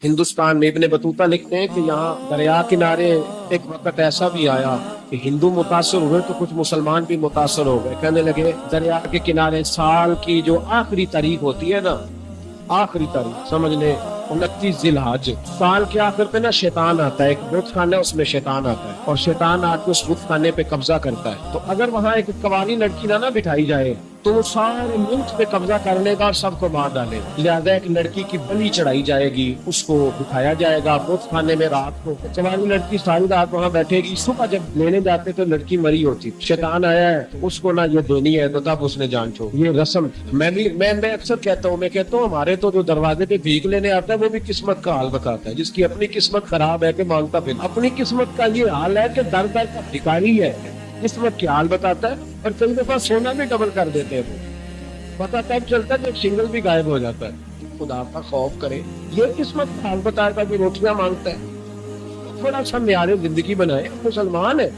ہندوستان میں ابن بطوطہ لکھتے ہیں کہ یہاں دریا کنارے ایک وقت ایسا بھی آیا کہ ہندو متاثر ہوئے تو کچھ مسلمان بھی متاثر ہو گئے. کہنے لگے دریا کے کنارے سال کی جو آخری تاریخ ہوتی ہے نا، آخری تاریخ سمجھ لیں 29 ذی الحج، سال کے آخر پہ نا شیطان آتا ہے، ایک بت خانہ ہے اس میں شیطان آتا ہے اور شیطان آ کے اس بت خانے پہ قبضہ کرتا ہے. تو اگر وہاں ایک کنواری لڑکی نہ بٹھائی جائے تو وہ سارے ملک پہ قبضہ کر لے گا اور سب کو مار ڈالے گا. لہٰذا ایک لڑکی کی بلی چڑھائی جائے گی، اس کو بٹھایا جائے گا بت خانے میں رات کو. کنواری لڑکی ساری رات وہاں بیٹھے گی، صبح جب لینے جاتے تو لڑکی مری ہوتی. شیطان آیا ہے اس کو نہ یہ دینی ہے تو تب اس نے جان چھوڑ. یہ رسم میں اکثر کہتا ہوں، ہمارے تو جو دروازے پہ بھیک لینے آتا ہے وہ بھی قسمت کا حال بتاتا ہے. جس کی اپنی قسمت خراب ہے کہ مانگتا پھر اپنی قسمت کا یہ حال ہے کہ در در کا بھکاری ہے، قسمت کی حال بتاتا ہے. اور کئی دفعہ سونا بھی ڈبل کر دیتے ہیں، پتہ تب چلتا ہے جب سنگل بھی غائب ہو جاتا ہے. خدا کا خوف کرے، یہ قسمت کا حال بتاتا ہے کہ روٹیاں مانگتا ہے. تھوڑا سا معیار زندگی بنائے. مسلمان ہے،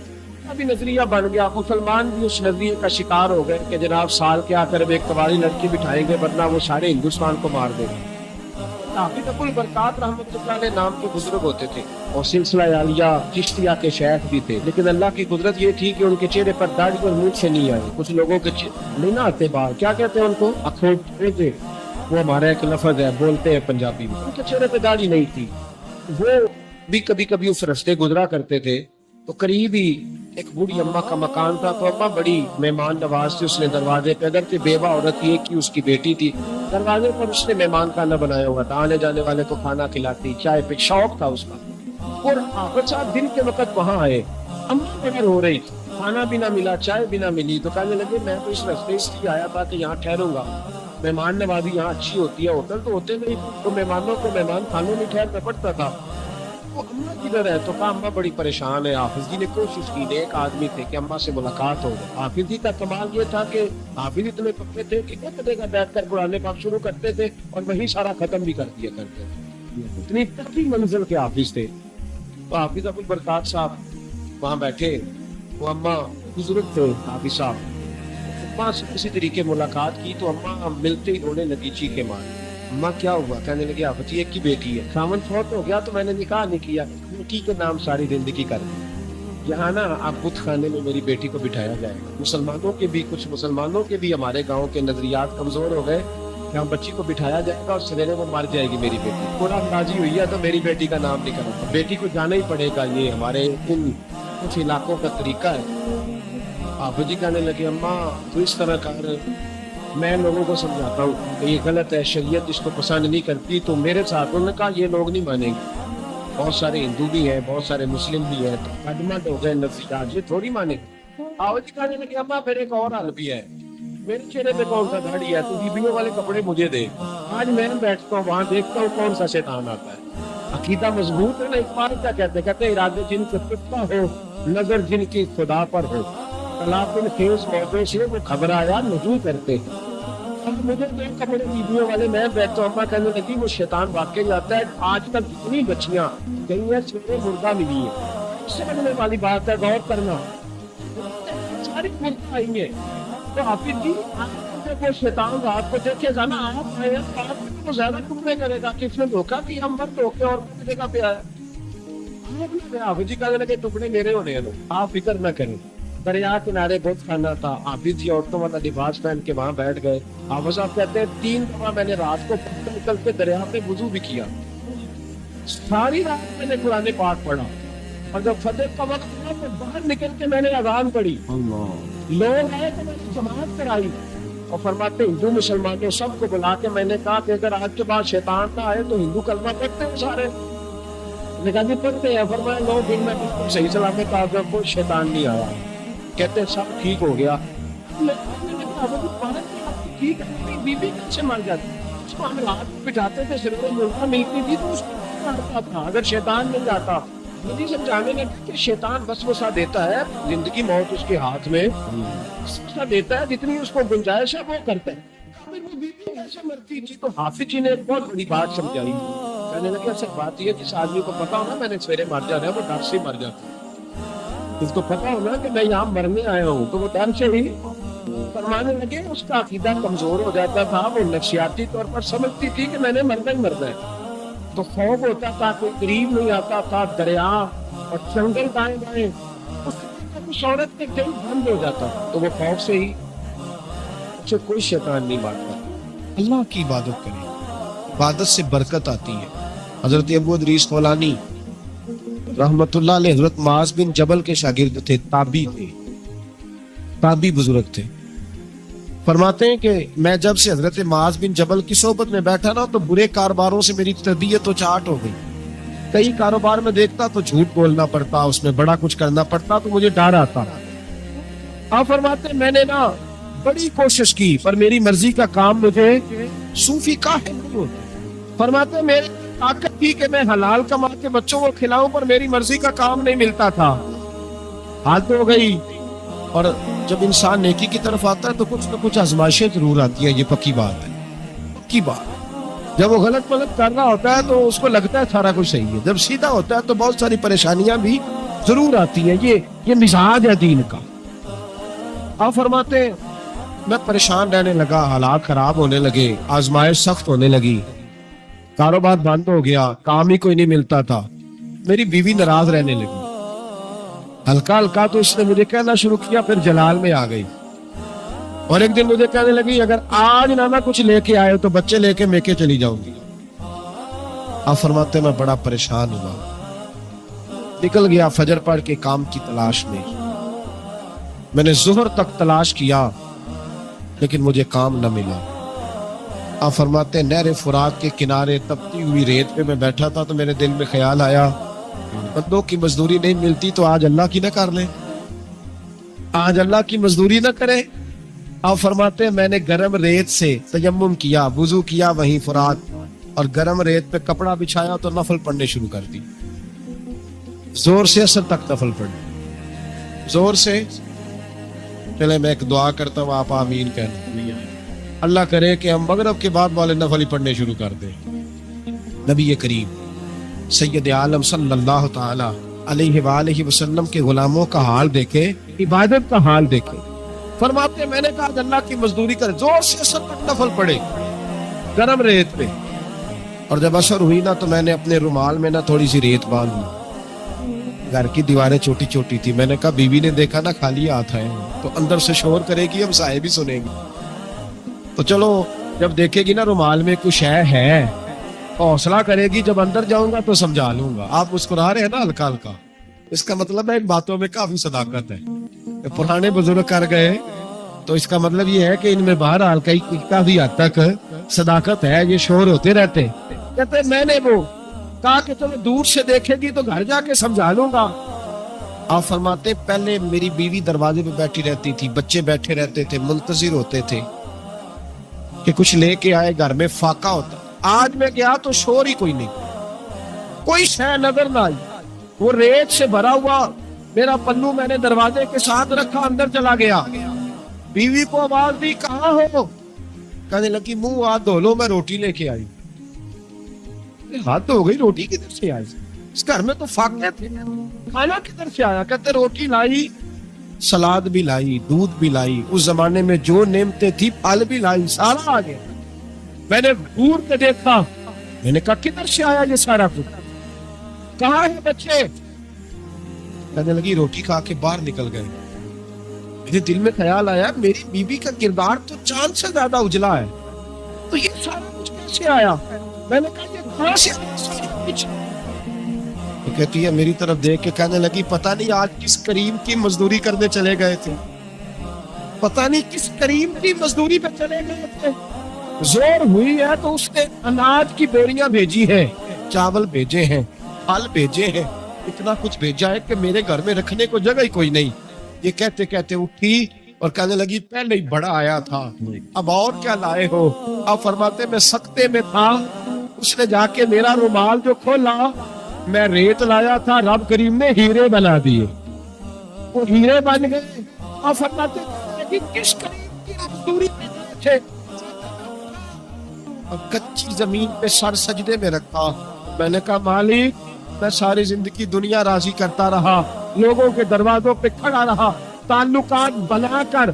ابھی نظریہ بن گیا، مسلمان بھی اس نظریے کا شکار ہو گئے کہ جناب سال کے آخر میں ایک کنواری لڑکی بٹھائیں گے ورنہ وہ سارے ہندوستان کو مار دیں گے. حافظ ابو البرکات رحمۃ اللہ علیہ نام کے بزرگ ہوتے تھے اور سلسلہ عالیہ چشتیہ کے شیخ بھی تھے، لیکن اللہ کی قدرت یہ تھی کہ ان کے چہرے پر داڑھی اور منہ سے نہیں آئی. کچھ لوگوں کے نہیں نہ آتے باہر، کیا کہتے ہیں ان کو، اکھوٹے تھے. وہ ہمارا ایک لفظ ہے، بولتے ہیں پنجابی میں. ان کے چہرے پہ داڑھی نہیں تھی. وہ بھی کبھی کبھی اس رستے گزرا کرتے تھے تو قریب ہی ایک بوڑھی اماں کا مکان تھا. تو اماں بڑی مہمان نواز تھی، اس نے دروازے پہ اگر تھی بیوہ عورت تھی، ایک ہی اس کی بیٹی تھی. دروازے پر اس نے مہمان کھانا بنایا ہوا تھا، آنے جانے والے کو کھانا کھلاتی، چائے پہ شوق تھا اس کا. اور حافظ صاحب دن کے وقت وہاں آئے، اماں بغیر ہو رہی تھی، کھانا بھی نہ ملا، چائے بھی نہ ملی. تو کہنے لگے میں تو اس رستے اس لیے آیا تھا کہ یہاں ٹھہروں گا، مہمان نوازی یہاں اچھی ہوتی ہے، ہوٹل تو ہوتے نہیں تو مہمانوں کو مہمان خانوں میں ٹھہرنا پڑتا تھا. وہ اماں کدھر ہے؟ تو کہا اماں بڑی پریشان ہے. حافظ جی نے کوشش کی، ایک آدمی تھے کہ اماں سے ملاقات ہو. حافظ جی کا کمال یہ تھا کہ حافظ اتنے پکے تھے کہ ایک جگہ بیٹھ کر قرآن پاک شروع کرتے تھے اور وہیں سارا ختم بھی کر دیا کرتے تھے. اتنی تقی منزل کے حافظ تھے. تو حافظ ابو البرکات صاحب وہاں بیٹھے، وہ اماں بزرگ تھے حافظ صاحب. اماں سے کسی طریقے ملاقات کی تو اماں ملتے ہی رونے لگی چیخے مار. اماں کیا ہوا؟ کہنے لگے حافظ جی ایک کی بیٹی ہے، خاوند فوت ہو گیا تو میں نے نکاح نہیں کیا، بیٹی کے نام ساری زندگی کر دی. یہاں نا اب بت خانے میں میری بیٹی کو بٹھایا جائے گا. مسلمانوں کے بھی کچھ مسلمانوں کے بھی ہمارے گاؤں کے نظریات کمزور ہو گئے کہ ہم بچی کو بٹھایا جائے گا اور سویرے وہ مر جائے گی میری بیٹی. پورا راضی ہوئی ہے تو میری بیٹی کا نام نہیں کروں، بیٹی کو جانا ہی پڑے گا. یہ ہمارے ان کچھ علاقوں کا طریقہ ہے. حافظ جی کہنے لگے اماں تو اس طرح کر، میں لوگوں کو سمجھاتا ہوں کہ یہ غلط ہے، شریعت اس کو پسند نہیں کرتی. تو میرے ساتھ انہوں نے کہا یہ لوگ نہیں مانیں گے، بہت سارے ہندو بھی ہیں، بہت سارے مسلم بھی ہیں، تو خدمت ہو گئے نفسیات، یہ تھوڑی مانے. آواز جی کہنے لگے اماں پھر ایک اور حل بھی ہے، میرے چہرے پہ کون سا داڑھی ہے، تو بیویوں والے کپڑے مجھے دے. آج میں بیٹھتا ہوں وہاں دیکھتا ہوں کون سا شیطان آتا ہے. عقیدہ مضبوط ہے نا. اقبال کیا کہتے ہیں ارادے جن کے پتہ ہو، نظر جن کی خدا پر ہو، کلافن خیز موضوع سے وہ خبر آیا نجو کرتے. اب مجھے دو کپڑے بیویوں والے میں بیٹھتا ہوں. اماں کہنے لگی وہ شیطان واقعی آتا ہے. آج تک جتنی بچیاں گئی ہیں سویرے مردہ ملی ہے، سمجھنے والی بات ہے، غور کرنا، ساری مردہ آئی ہیں. تو حافظ جی جب وہ شیطان رات کو دیکھے گا نا آپ آئے آپ کو زیادہ ٹکڑے کرے گا کہ اس نے دھوکا کہ ہم مرد ہو کے اور جگہ پہ آیا. حافظ جی کہنے لگے ٹکڑے میرے ہونے ہیں، آپ فکر نہ کریں. دریا کنارے بہت خانہ تھا. حافظ جی عورتوں والا لباس پہن کے وہاں بیٹھ گئے. حافظ صاحب کہتے ہیں 3 دفعہ میں نے رات کو نکل کے دریا پہ وضو بھی کیا، ساری رات میں نے قرآن پاک پڑھا، اور جب فجر کا وقت ہوا تو باہر نکل کے میں نے اذان پڑھی. لوگ آئے تو میں نے جماعت کرائی. اور فرماتے ہندو مسلمانوں سب کو بلا کے میں نے کہا کہ اگر آج کے بعد شیطان نہ آئے تو ہندو کلمہ پڑھتے ہیں سارے. نے کہا جی پڑھتے ہیں. فرمایا 9 دن میں بالکل صحیح سلامت آ گیا، کوئی شیطان نہیں آیا. کہتے سب ٹھیک ہو گیا. ٹھیک ہے بیوی کیسے مر جاتی، اس کو ہم رات بٹھاتے تھے، سر ملکہ ملتی تھی تو اس کو مارتا تھا اگر شیطان مل جاتا. مجھے سمجھانے لگا کہ شیطان وسوسہ دیتا ہے، زندگی موت اس کے ہاتھ میں وسوسہ دیتا ہے، جتنی اس کو گنجائش ہے وہ کرتا ہے. وہ بیوی کیسے مرتی تھی. تو حافظ جی نے ایک بہت بڑی بات سمجھائی. کہنے لگے اصل بات یہ جس آدمی کو پتا ہونا میں نے سویرے مر جانا ہے وہ ڈر سے مر جاتا. جس کو پتا ہونا کہ میں یہاں مرنے آیا ہوں تو وہ ڈر سے ہی. فرمانے لگے اس کا عقیدہ کمزور ہو جاتا تھا، وہ نفسیاتی طور پر سمجھتی تھی کہ میں نے مرنا ہی مرنا ہے. تو خوف ہوتا تھا, کوئی قریب نہیں آتا تھا, دریا اور جنگل دائیں بائیں, اس عورت کے دل بند ہو جاتا, تو وہ خوف سے ہی اسے کوئی شیطان نہیں مارتا. اللہ کی عبادت کریں, عبادت سے برکت آتی ہے. حضرت ابو ادریس خولانی رحمت اللہ علیہ حضرت معاذ بن جبل کے شاگرد تھے, تابعی تھے, تابعی بزرگ تھے. فرماتے ہیں کہ میں جب سے حضرت معاذ بن جبل کی صحبت میں بیٹھا نا تو برے کاروباروں سے میری طبیعت تو چاٹ ہو گئی. کئی کاروبار میں دیکھتا تو جھوٹ بولنا پڑتا, اس میں بڑا کچھ کرنا پڑتا, تو مجھے ڈر آتا. آپ فرماتے ہیں میں نے نا بڑی کوشش کی پر میری مرضی کا کام مجھے صوفی کاہل نہیں ہوتا. فرماتے ہیں میری طاقت تھی کہ میں حلال کما کے بچوں کو کھلاؤں, پر میری مرضی کا کام نہیں ملتا تھا. حالت ہو گئی. اور جب انسان نیکی کی طرف آتا ہے تو کچھ نہ کچھ آزمائشیں ضرور آتی ہیں, یہ پکی بات ہے, پکی بات. جب وہ غلط ملت کر رہا ہوتا ہے تو اس کو لگتا ہے سارا کچھ صحیح ہے, جب سیدھا ہوتا ہے تو بہت ساری پریشانیاں بھی ضرور آتی ہیں. یہ مزاج ہے دین کا. آپ فرماتے ہیں میں پریشان رہنے لگا, حالات خراب ہونے لگے, آزمائش سخت ہونے لگی, کاروبار بند ہو گیا, کام ہی کوئی نہیں ملتا تھا. میری بیوی ناراض رہنے لگی, ہلکا ہلکا تو اس نے مجھے کہنا شروع کیا, پھر جلال میں آ گئی. اور ایک دن مجھے کہنے لگی اگر آج نہ کچھ لے کے آئے تو بچے لے کے میکے چلی جاؤں گی. آپ فرماتے میں بڑا پریشان ہوا, نکل گیا فجر پڑھ کے کام کی تلاش میں. میں نے ظہر تک تلاش کیا لیکن مجھے کام نہ ملا. آپ فرماتے ہیں نہر فرات کے کنارے تپتی ہوئی ریت پہ میں بیٹھا تھا تو میرے دل میں خیال آیا بندوں کی مزدوری نہیں ملتی تو آج اللہ کی نہ کر لیں, آج اللہ کی مزدوری نہ کریں. آپ فرماتے ہیں میں نے گرم ریت سے تیمم کیا, وضو کیا وہیں فرات, اور گرم ریت پہ کپڑا بچھایا تو نفل پڑھنے شروع کر دی. زور سے اثر تک نفل پڑھنے, زور سے. چلے میں ایک دعا کرتا ہوں, آپ آمین کہنا. اللہ کرے کہ ہم مغرب کے بعد والے نفل پڑھنے شروع کر دیں. نبی کریم سید عالم صلی اللہ تعالی علیہ وآلہ وسلم کے غلاموں کا حال دیکھے, عبادت کا حال دیکھے. فرماتے ہیں میں نے کہا اللہ کی مزدوری کرے, زور سے اثر تک نفل پڑھے گرم ریت پہ. اور جب اثر ہوئی نا تو میں نے اپنے رومال میں نا تھوڑی سی ریت باندھ لی. گھر کی دیواریں چھوٹی چھوٹی تھی. میں نے کہا بیوی نے دیکھا نا خالی ہاتھ ہے تو اندر سے شور کرے گی, ہم سائے بھی سنیں گے, تو چلو جب دیکھے گی نا رومال میں کچھ ہے حوصلہ کرے گی, جب اندر جاؤں گا تو سمجھا لوں گا. آپ مسکرا رہے ہیں نا ہلکا ہلکا, اس کا مطلب ہے ان باتوں میں کافی صداقت ہے. پرانے بزرگ کر گئے تو اس کا مطلب یہ ہے کہ ان میں بہرحال کافی حد تک صداقت ہے. یہ شور ہوتے رہتے. کہتے میں نے وہ کہا کہ تمہیں دور سے دیکھے گی تو گھر جا کے سمجھا لوں گا. آپ فرماتے پہلے میری بیوی دروازے پہ بیٹھی رہتی تھی, بچے بیٹھے رہتے تھے, منتظر ہوتے تھے کہ کچھ لے کے آئے, گھر میں فاقہ ہوتا. آج میں گیا تو شور ہی کوئی نہیں, کوئی شے نظر نہ آئی. وہ ریت سے بھرا ہوا میرا پلو میں نے دروازے کے ساتھ رکھا, اندر چلا گیا. بیوی کو آواز دی کہاں ہو, کہنے لگی منہ ہاتھ دھو لو, میں روٹی لے کے آئی. ہاتھ ہو گئی, روٹی کدھر سے آئی؟ اس گھر میں تو فاقے تھے, کھانا کدھر سے آیا؟ کہتے روٹی لائی, سلاد بھی لائی, دودھ بھی لائی, اس زمانے میں جو نعمتیں تھی پھل بھی لائی, سارا آ گیا. میں نے دور سے دیکھا, میں نے کہا کدھر سے آیا یہ سارا کچھ, کہاں ہے بچے؟ کہنے لگی روٹی کھا کے باہر نکل گئے. میرے دل میں خیال آیا میری بیوی کا کردار تو چاند سے زیادہ اجلا ہے, تو یہ سارا کچھ کیسے آیا؟ میں نے کہا یہ کہاں سے آیا؟ تو کہتی ہے میری طرف دیکھ کے کہنے لگی پتہ نہیں آج کس کریم کی مزدوری کرنے چلے گئے تھے, پتہ نہیں کس کریم کی مزدوری پہ چلے گئے تھے. زور ہوئی ہے تو اس نے اناج کی بوریاں بھیجی ہیں, چاول بھیجے ہیں, پھل بھیجے ہیں, اتنا کچھ بھیجا ہے کہ میرے گھر میں رکھنے کو جگہ ہی کوئی نہیں. یہ کہتے کہتے اٹھی اور کہنے لگی پہلے ہی بڑا آیا تھا, اب اور کیا لائے ہو؟ آپ فرماتے میں سکتے میں تھا, اس نے جا کے میرا رومال جو کھولا, میں ریت لایا تھا, رب کریم نے ہیرے بنا دیے, وہ ہیرے بن گئے. آپ فرماتے کہ کس کریم کی مزدوری تھے, کچی زمین پہ سر سجدے میں رکھا. میں نے کہا مالک میں ساری زندگی دنیا راضی کرتا رہا, لوگوں کے دروازوں پہ کھڑا رہا, تعلقات بنا کر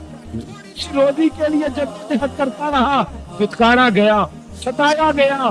روزی کے لیے جدوجہد کرتا رہا, پھٹکارا گیا, ستایا گیا,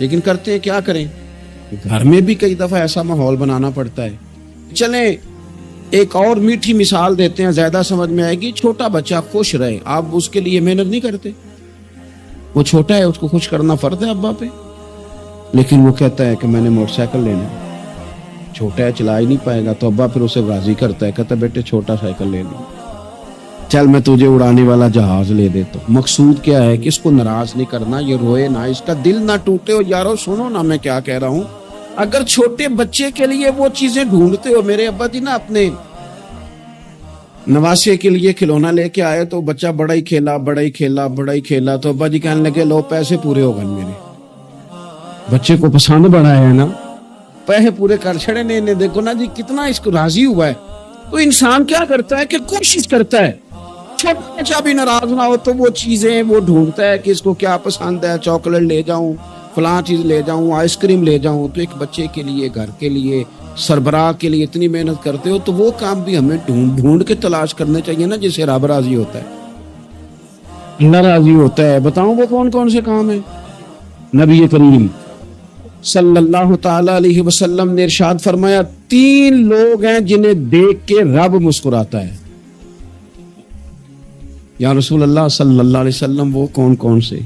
لیکن کرتے ہیں کیا کریں, گھر میں بھی کئی دفعہ ایسا ماحول بنانا پڑتا ہے. چلیں ایک اور میٹھی مثال دیتے ہیں, زیادہ سمجھ میں آئے گی. چھوٹا بچہ خوش رہے, آپ اس کے لیے محنت نہیں کرتے. وہ چھوٹا ہے, اس کو خوش کرنا فرض ہے ابا پہ, لیکن وہ کہتا ہے کہ میں نے موٹر سائیکل لینا ہے. چھوٹا ہے, چلا ہی نہیں پائے گا, تو ابا پھر اسے راضی کرتا ہے, کہتا ہے بیٹے چھوٹا سائیکل لے لیں, چل میں تجھے اڑانے والا جہاز لے دیتا ہوں. مقصود کیا ہے کہ اس کو ناراض نہیں کرنا, یہ روئے نہ, اس کا دل نہ ٹوٹے. ہو یارو سنو نا میں کیا کہہ رہا ہوں. اگر چھوٹے بچے کے لیے وہ چیزیں ڈھونڈتے ہو, میرے ابا جی نا اپنے نواسے کے لیے کھلونا لے کے آئے, تو بچہ بڑا ہی کھیلا, تو ابا جی کہنے لگے لو پیسے پورے ہو گئے میرے. بچے کو پسند بڑا ہے نا, پیسے پورے کر چھڑے نے, دیکھو نا جی کتنا اس کو راضی ہوا ہے. تو انسان کیا کرتا ہے کہ کوشش کرتا ہے, چھوٹا بچہ بھی ناراض نہ ہو تو وہ چیزیں وہ ڈھونڈتا ہے کہ اس کو کیا پسند ہے, چاکلیٹ لے جاؤں, فلاں چیز لے جاؤں, آئس کریم لے جاؤں. تو ایک بچے کے لیے, گھر کے لیے, سربراہ کے لیے اتنی محنت کرتے ہو, تو وہ کام بھی ہمیں ڈھونڈ کے تلاش کرنے چاہیے نا, جسے رب راضی ہوتا ہے, اللہ راضی ہوتا ہے. بتاؤں وہ کون کون سے کام ہیں. نبی کریم صلی اللہ تعالی علیہ وسلم نے ارشاد فرمایا 3 لوگ ہیں جنہیں دیکھ کے رب مسکراتا ہے. یا رسول اللہ صلی اللہ علیہ وسلم وہ کون کون سے؟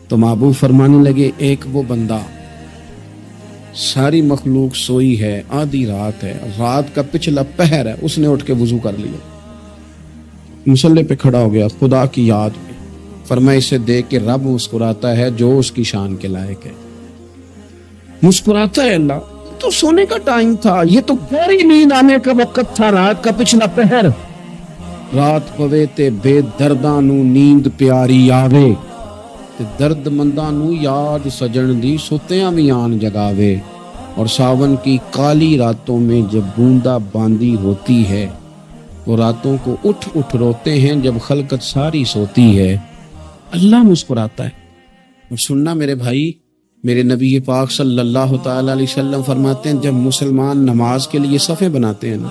تو محبوب فرمانے لگے, ایک وہ بندہ ساری مخلوق سوئی ہے, آدھی رات ہے, رات کا پچھلا پہر ہے, اس نے اٹھ کے وضو کر لیا, مصلی پہ کھڑا ہو گیا خدا کی یاد میں, فرمایا اسے دیکھ کے رب مسکراتا ہے جو اس کی شان کے لائق ہے. مسکراتا ہے اللہ. تو سونے کا ٹائم تھا, یہ تو گہری نیند آنے کا وقت تھا, رات کا پچھلا پہر. رات پوے تے بے درداں نو نیند پیاری آوے, تے درد منداں نو یاد سجن دی ستیاں بھی آن جگاوے. اور ساون کی کالی راتوں میں جب بوندا باندی ہوتی ہے, وہ راتوں کو اٹھ اٹھ روتے ہیں جب خلقت ساری سوتی ہے. اللہ مسکراتا ہے. اور سننا میرے بھائی, میرے نبی پاک صلی اللہ تعالی علیہ وسلم فرماتے ہیں جب مسلمان نماز کے لیے صفیں بناتے ہیں نا,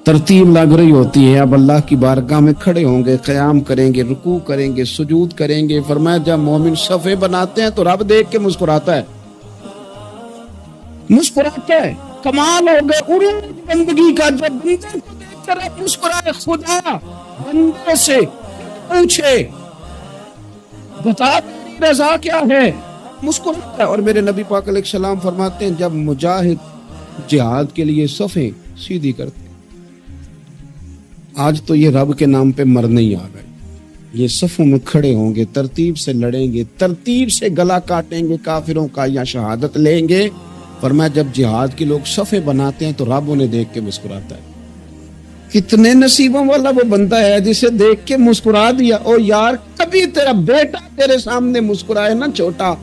ترتیب لگ رہی ہوتی ہے, اب اللہ کی بارگاہ میں کھڑے ہوں گے, قیام کریں گے, رکوع کریں گے, سجود کریں گے. فرمایا جب مومن صفیں بناتے ہیں تو رب دیکھ کے مسکراتا ہے, مسکراتا ہے. کمال ہو گئے عروج بندگی کا, جب بندے کو دیکھ کر رب مسکرائے. خدا بندے سے پوچھے بتا تیری رضا کیا ہے, مسکراتا ہے. اور میرے نبی پاک علیہ السلام فرماتے ہیں جب مجاہد جہاد کے لیے صفیں سیدھی کرتے ہیں, آج تو یہ رب کے نام پہ مرنے ہی آ گئے, یہ صفوں میں کھڑے ہوں گے, ترتیب سے لڑیں گے, ترتیب سے گلا کاٹیں گے کافروں کا یا شہادت لیں گے. فرمایا جب جہاد کے لوگ صفیں بناتے ہیں تو رب انہیں دیکھ کے مسکراتا ہے. کتنے نصیبوں والا وہ بندہ ہے جسے دیکھ کے مسکرا دیا. او یار کبھی تیرا بیٹا تیرے سامنے مسکرائے نا چھوٹا,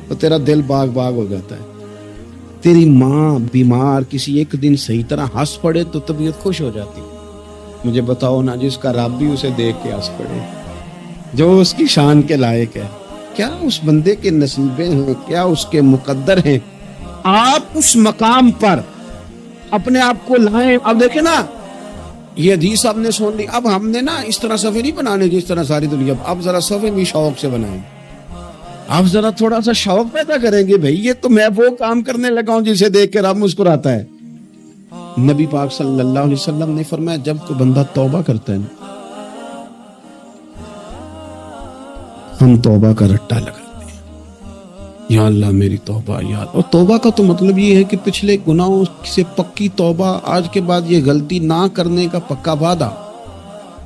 تو تیرا دل باغ باغ ہو جاتا ہے. تیری ماں بیمار کسی ایک دن صحیح طرح ہنس پڑے تو طبیعت خوش ہو جاتی. مجھے بتاؤ نا جس کا رب بھی اسے دیکھ کے ہنس پڑے, جو اس کی شان کے لائق ہے, کیا اس بندے کے نصیبیں ہیں, کیا اس کے مقدر ہیں. آپ اس مقام پر اپنے آپ کو لائیں. اب دیکھیں نا یہ حدیث آپ نے سن لی, اب ہم نے نا اس طرح صفحے نہیں بنانے جس طرح ساری دنیا, اب ذرا صفحے بھی شوق سے بنائیں. آپ ذرا تھوڑا سا شوق پیدا کریں گے, بھئی یہ تو میں وہ کام کرنے لگا ہوں جسے دیکھ کے رب مسکراتا ہے. نبی پاک صلی اللہ علیہ وسلم نے فرمایا جب کوئی بندہ توبہ کرتا ہے نا, ہم توبہ کا رٹا لگاتے ہیں, یا اللہ میری توبہ یاد. اور توبہ کا تو مطلب یہ ہے کہ پچھلے گناہوں سے پکی توبہ, آج کے بعد یہ غلطی نہ کرنے کا پکا وعدہ.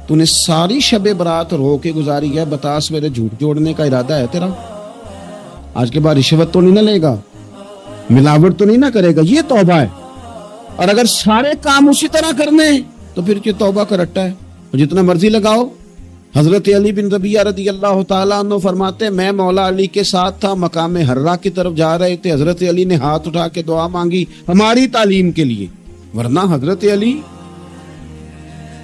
تو نے ساری شب برات رو کے گزاری ہے, بتا سویرے جھوٹ جوڑنے کا ارادہ ہے تیرا, آج کے بعد رشوت تو نہیں نہ لے گا, ملاوٹ تو نہیں نہ کرے گا, یہ توبہ ہے. اور اگر سارے کام اسی طرح کرنے تو پھر یہ توبہ کا رٹا ہے, جتنا مرضی لگاؤ. حضرت علی بن ربیعہ رضی اللہ تعالیٰ عنہ فرماتے ہیں میں مولا علی کے ساتھ تھا, مقام حرہ کی طرف جا رہے تھے, حضرت علی نے ہاتھ اٹھا کے دعا مانگی ہماری تعلیم کے لیے, ورنہ حضرت علی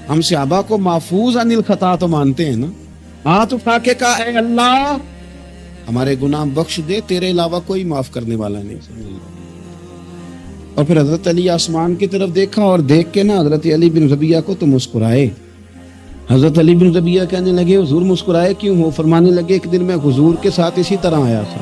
ہم صحابہ کو محفوظ عن الخطا تو مانتے ہیں نا. ہاتھ اٹھا کے کہا اے اللہ ہمارے گناہ بخش دے, تیرے علاوہ کوئی معاف کرنے والا نہیں. اور پھر حضرت علی آسمان کی طرف دیکھا اور دیکھ کے نا حضرت علی بن ربیعہ کو تو مسکرائے. حضرت علی بن ربیعہ کہنے لگے حضور مسکرائے کیوں ہو؟ فرمانے لگے ایک دن میں حضور کے ساتھ اسی طرح آیا تھا,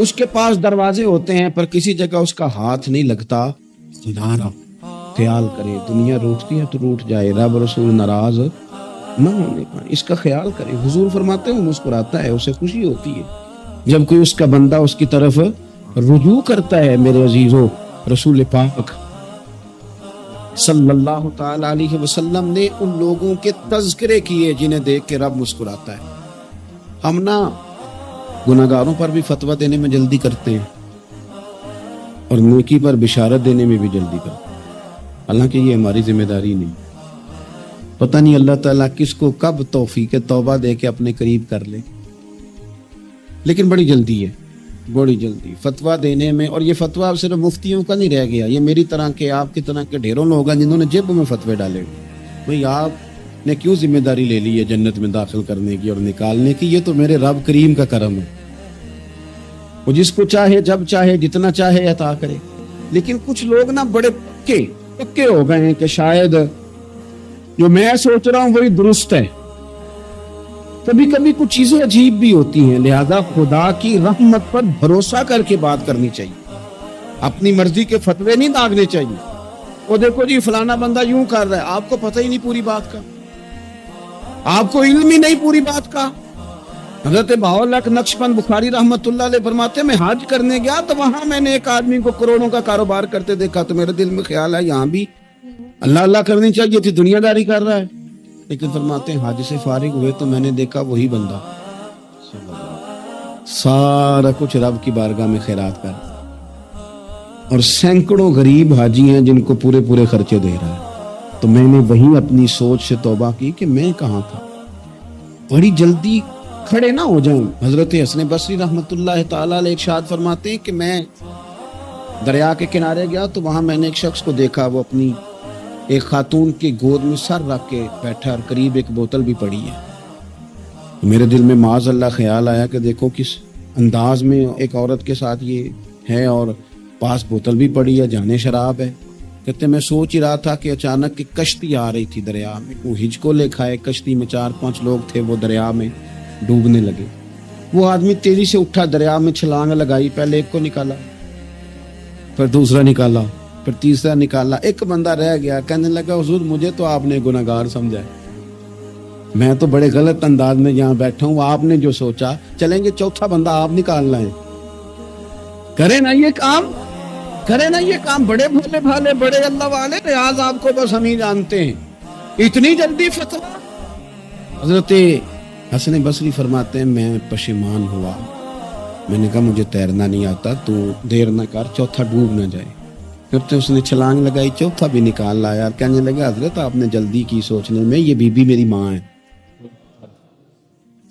اس کے پاس دروازے ہوتے ہیں پر کسی جگہ اس کا ہاتھ نہیں لگتا. خدا را خیال کرے, دنیا روٹتی ہے تو روٹ جائے, رب رسول ناراض نہ ہونے پائے, اس کا خیال کرے. حضور فرماتے ہیں مسکراتا ہے, اسے خوشی ہوتی ہے جب کوئی اس کا بندہ اس کی طرف رجوع کرتا ہے. میرے عزیزو, رسول پاک صلی اللہ تعالی علیہ وسلم نے ان لوگوں کے تذکرے کیے جنہیں دیکھ کے رب مسکراتا ہے. ہم نا گناہگاروں پر بھی فتویٰ دینے میں جلدی کرتے ہیں اور نیکی پر بشارت دینے میں بھی جلدی کرتے ہیں, حالانکہ یہ ہماری ذمہ داری نہیں. پتہ نہیں اللہ تعالیٰ کس کو کب توفیق توبہ دے کے اپنے قریب کر لے, لیکن بڑی جلدی ہے, بڑی جلدی فتویٰ دینے میں. اور یہ فتویٰ اب صرف مفتیوں کا نہیں رہ گیا, یہ میری طرح کے, آپ کی طرح کے ڈھیروں لوگ ہیں جنہوں نے جیب میں فتوے ڈالے. بھئی آپ نے کیوں ذمہ داری لے لی ہے جنت میں داخل کرنے کی اور نکالنے کی؟ یہ تو میرے رب کریم کا کرم ہے, وہ جس کو چاہے جب چاہے جتنا چاہے عطا کرے. لیکن کچھ لوگ نا بڑے پکے ہو گئے ہیں کہ شاید جو میں سوچ رہا ہوں وہی درست ہے. کبھی کبھی کچھ چیزیں عجیب بھی ہوتی ہیں, لہذا خدا کی رحمت پر بھروسہ کر کے بات کرنی چاہیے, اپنی مرضی کے فتوے نہیں داغنے چاہیے. وہ دیکھو جی فلانا بندہ یوں کر رہا ہے, آپ کو پتہ ہی نہیں پوری بات کا, آپ کو علم ہی نہیں پوری بات کا. حضرت بہاءاللہ نقشبند بخاری رحمت اللہ علیہ فرماتے ہیں میں حج کرنے گیا تو وہاں میں نے ایک آدمی کو کروڑوں کا کاروبار کرتے دیکھا, تو میرے دل میں خیال ہے یہاں بھی اللہ اللہ کرنی چاہیے تھی, دنیا داری کر رہا ہے. لیکن فرماتے ہیں حج سے فارغ ہوئے تو میں نے دیکھا وہی بندہ سارا کچھ رب کی بارگاہ میں خیرات کر, اور سینکڑوں غریب حاجی ہیں جن کو پورے پورے خرچے دے رہا ہے. تو میں نے وہی اپنی سوچ سے توبہ کی کہ میں کہاں تھا. بڑی جلدی کھڑے نہ ہو جائیں. حضرت حسن بصری رحمت اللہ تعالی علیہ ارشاد فرماتے ہیں کہ میں دریا کے کنارے گیا تو وہاں میں نے ایک شخص کو دیکھا, وہ اپنی ایک خاتون کی گود میں سر رکھ کے بیٹھا اور قریب ایک بوتل بھی پڑی ہے. میرے دل میں معاذ اللہ خیال آیا کہ دیکھو کس انداز میں ایک عورت کے ساتھ یہ ہے, اور پاس بوتل بھی پڑی ہے, جانے شراب ہے. کہتے میں سوچ ہی رہا تھا کہ اچانک کی کشتی آ رہی تھی دریا میں, وہ ہچکو لے کھائے, کشتی میں 4-5 لوگ تھے, وہ دریا میں ڈوبنے لگے. وہ آدمی تیزی سے اٹھا, دریا میں چھلانگ لگائی, پہلے ایک کو نکالا, پھر دوسرا نکالا, پھر تیسرا نکالا, ایک بندہ رہ گیا. کہنے لگا حضور مجھے تو آپ نے گناہگار سمجھا, میں تو بڑے غلط انداز میں یہاں بیٹھا ہوں, آپ نے جو سوچا. چلیں گے چوتھا بندہ آپ نکالنا ہے, کرے نا یہ کام, کرے نا یہ کام. بڑے بھولے بھالے بڑے اللہ والے, ریاض آپ کو بس ہم ہی جانتے ہیں, اتنی جلدی فتویٰ. حضرت حسن بصری فرماتے ہیں میں پشیمان ہوا, میں نے کہا مجھے تیرنا نہیں آتا, تو دیر نہ کر, چوتھا ڈوب نہ جائے. پھر تو اس نے چھلانگ لگائی, چوتھا بھی نکال لایا. کہنے لگا حضرت آپ نے جلدی کی سوچنے میں, یہ بی بی میری ماں ہے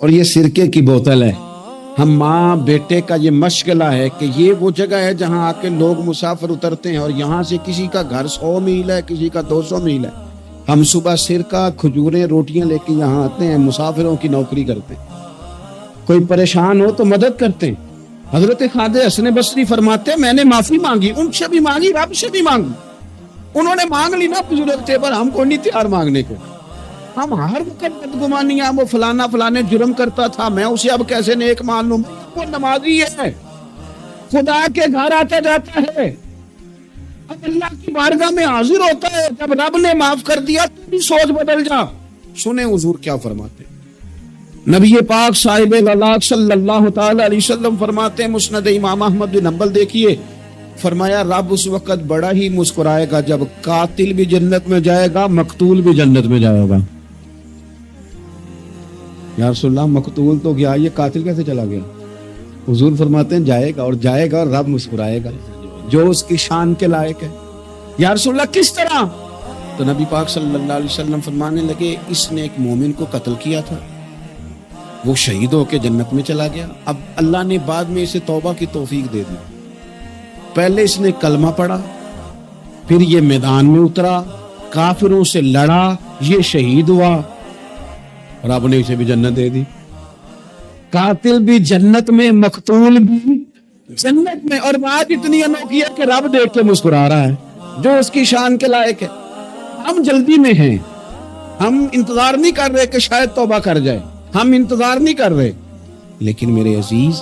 اور یہ سرکے کی بوتل ہے. ہم ماں بیٹے کا یہ مشغلہ ہے کہ یہ وہ جگہ ہے جہاں آ کے لوگ مسافر اترتے ہیں, اور یہاں سے کسی کا گھر 100 میل ہے, کسی کا 200 میل ہے. ہم صبح سرکہ کھجوریں روٹیاں لے کے یہاں آتے ہیں, مسافروں کی نوکری کرتے ہیں, کوئی پریشان ہو تو مدد کرتے ہیں. حضرت خواجہ حسن بصری فرماتے ہیں میں نے معافی مانگی, ان سے بھی مانگی, رب سے بھی مانگی. انہوں نے مانگ لی نا بزرگ پر, ہم کو نہیں تیار مانگنے کو. ہم ہر وقت بدگمانیاں, وہ فلانا فلانے جرم کرتا تھا, میں اسے اب کیسے نیک مان لوں. وہ نمازی ہے, خدا کے گھر آتا جاتا ہے, اب اللہ کی بارگاہ میں حاضر ہوتا ہے. جب رب نے معاف کر دیا تو بھی سوچ بدل جا. سنیں حضور کیا فرماتے ہیں. نبی پاک صاحب اللہ صلی اللہ تعالی علیہ وسلم فرماتے ہیں, مسند امام احمد بن حنبل دیکھیے, فرمایا رب اس وقت بڑا ہی مسکرائے گا جب قاتل بھی جنت میں جائے گا, مقتول بھی جنت میں جائے گا. یا رسول اللہ مقتول تو گیا, یہ قاتل کیسے چلا گیا؟ حضور فرماتے ہیں جائے گا, اور جائے گا اور رب مسکرائے گا جو اس کی شان کے لائق ہے. یا رسول اللہ کس طرح؟ تو نبی پاک صلی اللہ علیہ وسلم فرمانے لگے اس نے ایک مومن کو قتل کیا تھا, وہ شہید ہو کے جنت میں چلا گیا. اب اللہ نے بعد میں اسے توبہ کی توفیق دے دی. پہلے اس نے کلمہ پڑھا, پھر یہ میدان میں اترا, کافروں سے لڑا, یہ شہید ہوا, اور آپ نے اسے بھی جنت دے دی. قاتل بھی جنت میں, مقتول بھی جنت میں. اور بات اتنی انوکھی ہے کہ رب دیکھ کے مسکرا رہا ہے جو اس کی شان کے لائق ہے. ہم جلدی میں ہیں, ہم انتظار نہیں کر رہے کہ شاید توبہ کر جائے, ہم انتظار نہیں کر رہے. لیکن میرے عزیز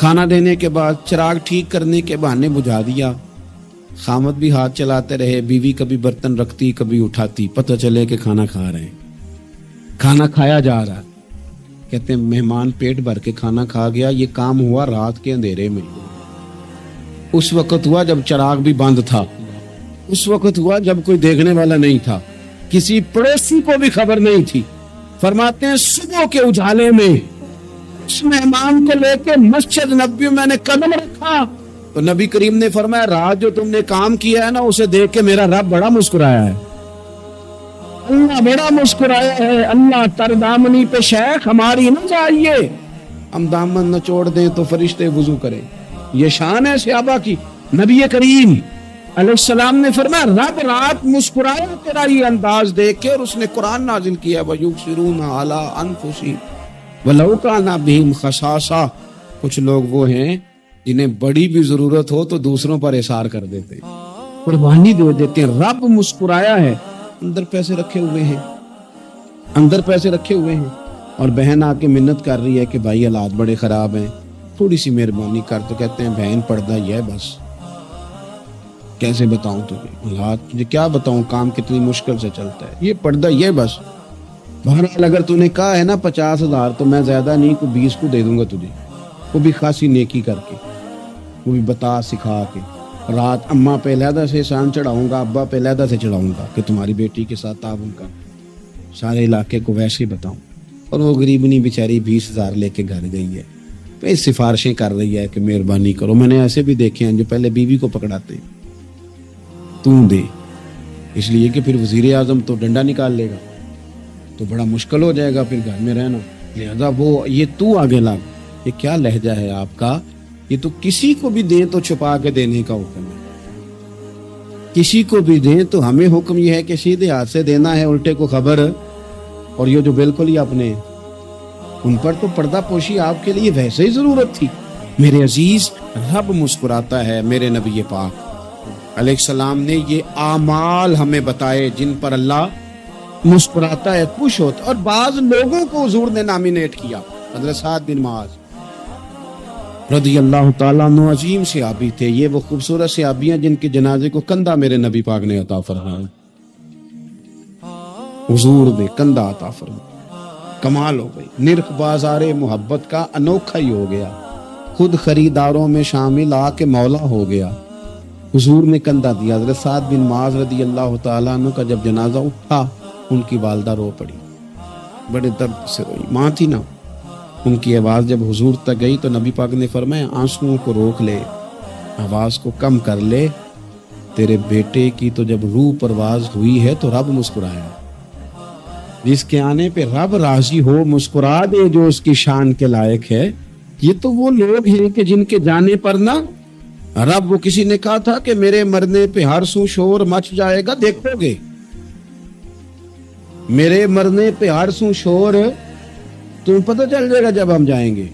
کھانا دینے کے بعد چراغ ٹھیک کرنے کے بہانے بجھا دیا. خامد بھی ہاتھ چلاتے رہے, بیوی کبھی برتن رکھتی کبھی اٹھاتی, پتہ چلے کہ کھانا کھا رہے ہیں. کھانا کھایا جا رہا. کہتے ہیں مہمان پیٹ بھر کے کھانا کھا گیا. یہ کام ہوا رات کے اندھیرے میں. اس وقت ہوا جب چراغ بھی بند تھا. اس وقت ہوا جب کوئی دیکھنے والا نہیں تھا, کسی پڑوسی کو بھی خبر نہیں تھی. فرماتے ہیں صبح کے اجالے میں اس مہمان کو لے کے مسجد نبوی میں نے قدم رکھا تو نبی کریم نے فرمایا رات جو تم نے کام کیا ہے نا اسے دیکھ کے میرا رب بڑا مسکرایا ہے. اللہ بڑا مسکرایا ہے. اللہ تر دامنی پہ شیخ ہماری نہ جائیے, ہم دامن نہ چھوڑ دیں تو فرشتے وضو کریں. یہ شان ہے صحابہ کی. نبی کریم علیہ السلام نے فرمایا رب رات مسکرایا تیرا یہ انداز دیکھ کے, اور اس نے قرآن نازل کیا وَيُبْصِرُونَ عَلَىٰ أَنفُسِهِمْ وَلَوْ كَانَ بِهِمْ خَصَاصَةٌ. کچھ لوگ وہ ہیں جنہیں بڑی بھی ضرورت ہو تو دوسروں پر اثار کر دیتے ہیں, قربانی دے دیتے ہیں. رب مسکرایا ہے. اندر پیسے رکھے ہوئے ہیں, اندر پیسے رکھے ہوئے ہیں, اور بہن آ کے منت کر رہی ہے کہ بھائی حالات بڑے خراب ہیں, تھوڑی سی مہربانی کر. تو کہتے ہیں بہن پردہ یہ ہے بس. کیسے بتاؤں تجھے حالات, مجھے کیا بتاؤں, کام کتنی مشکل سے چلتا ہے, یہ پردہ یہ بس. بہرحال اگر تو نے کہا ہے نا 50,000 تو میں زیادہ نہیں کوئی 20 کو دے دوں گا تجھے, وہ بھی خاصی نیکی کر کے, وہ بھی بتا سکھا کے. رات اماں پہ علیحدہ سے احسان چڑھاؤں گا, ابا پہ علیحدہ سے چڑھاؤں گا کہ تمہاری بیٹی کے ساتھ تعاون کر. سارے علاقے کو ویسے ہی بتاؤں. اور وہ غریبنی بیچاری 20,000 لے کے گھر گئی ہے, پھر سفارشیں کر رہی ہے کہ مہربانی کرو. میں نے ایسے بھی دیکھے ہیں جو پہلے بیوی کو پکڑاتے ہیں تو دے, اس لیے کہ پھر وزیر اعظم تو ڈنڈا نکال لے گا تو بڑا مشکل ہو جائے گا پھر گھر میں رہنا. لہذا وہ یہ تو آگے لگ. یہ کیا لہجہ ہے آپ کا, یہ تو کسی کو بھی دیں تو چھپا کے دینے کا حکم ہے. کسی کو بھی دیں تو ہمیں حکم یہ ہے کہ سیدھے ہاتھ سے دینا ہے, الٹے کو خبر. اور یہ جو بالکل ہی اپنے, ان پر تو پردہ پوشی آپ کے لیے ویسے ہی ضرورت تھی. میرے عزیز رب مسکراتا ہے. میرے نبی پاک علیہ السلام نے یہ اعمال ہمیں بتائے جن پر اللہ مسکراتا ہے, خوش ہوتا. اور بعض لوگوں کو حضور نے نامینیٹ کیا. حضرت سعد بن معاذ رضی اللہ تعالیٰ عنہ عظیم صحابی تھے. یہ وہ خوبصورت صحابی ہیں جن کے جنازے کو کندھا میرے نبی پاک نے عطا فرمایا. حضور نے کندھا عطا فرمایا. کمال ہو گئی. نرخ بازار محبت کا انوکھا ہی ہو گیا. خود خریداروں میں شامل آ کے مولا ہو گیا. حضور نے کندھا دیا. حضرت سعد بن معاذ رضی اللہ تعالیٰ عنہ کا جب جنازہ اٹھا, ان کی والدہ رو پڑی, بڑے درد سے روئی. ماں تھی نا, ان کی آواز جب حضور تک گئی تو نبی پاک نے فرمایا آنسوؤں کو روک لے, آواز کو کم کر لے. تیرے بیٹے کی تو جب روح پرواز ہوئی ہے تو رب مسکرایا. جس کے آنے پہ رب راضی ہو مسکرا دے جو اس کی شان کے لائق ہے. یہ تو وہ لوگ ہیں کہ جن کے جانے پر نا رب, وہ کسی نے کہا تھا کہ میرے مرنے پہ ہر سو شور مچ جائے گا, دیکھو گے میرے مرنے پہ ہر سو شور, تمہیں پتہ چل جائے گا جب ہم جائیں گے.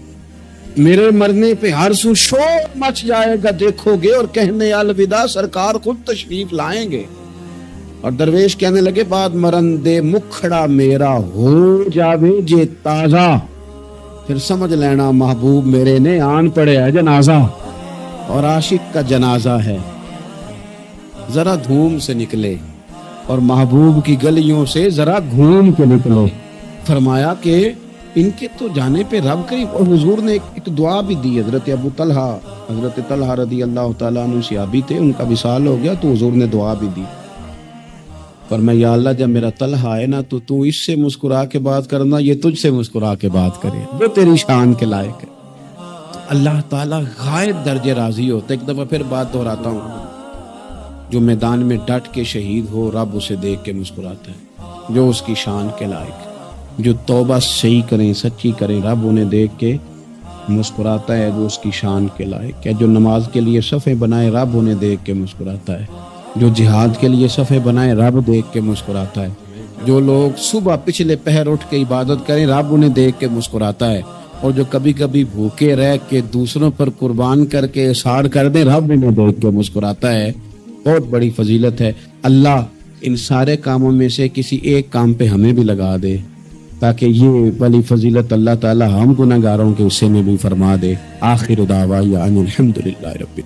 میرے مرنے پہ ہر سو شور مچ جائے گا, دیکھو گے. اور کہنے الوداع سرکار خود تشریف لائیں گے. اور درویش کہنے لگے بعد مرندے مکھڑا میرا ہو جاوے جے تازہ, پھر سمجھ لینا محبوب میرے نے آن پڑے ہے جنازہ. اور عاشق کا جنازہ ہے, ذرا دھوم سے نکلے اور محبوب کی گلیوں سے ذرا گھوم کے نکلو. فرمایا کہ ان کے تو جانے پہ رب قریب. اور حضور نے ایک دعا بھی دی. حضرت ابو طلحہ, حضرت طلحہ رضی اللہ تعالیٰ عنہ صحابی تھے, ان کا وصال ہو گیا تو حضور نے دعا بھی دی. فرمایا یا اللہ جب میرا طلحہ آئے نا تو اس سے مسکرا کے بات کرنا, یہ تجھ سے مسکرا کے بات کرے جو تیری شان کے لائق ہے. تو اللہ تعالیٰ غائب درجے راضی ہوتا. ایک دفعہ پھر بات دہراتا ہوں, جو میدان میں ڈٹ کے شہید ہو رب اسے دیکھ کے مسکراتا ہے جو اس کی شان کے لائق. جو توبہ صحیح کریں سچی کریں رب انہیں دیکھ کے مسکراتا ہے جو اس کی شان کے لائق ہے. جو نماز کے لیے صفیں بنائے رب انہیں دیکھ کے مسکراتا ہے. جو جہاد کے لیے صفیں بنائے رب دیکھ کے مسکراتا ہے. جو لوگ صبح پچھلے پہر اٹھ کے عبادت کریں رب انہیں دیکھ کے مسکراتا ہے. اور جو کبھی کبھی بھوکے رہ کے دوسروں پر قربان کر کے اثار کر دیں رب انہیں دیکھ کے مسکراتا ہے. بہت بڑی فضیلت ہے. اللہ ان سارے کاموں میں سے کسی ایک کام پہ ہمیں بھی لگا دے. تاکہ یہ والی فضیلت اللہ تعالی ہم گناہگاروں کے حصے میں بھی فرما دے. آخر دعوانا ان الحمدللہ رب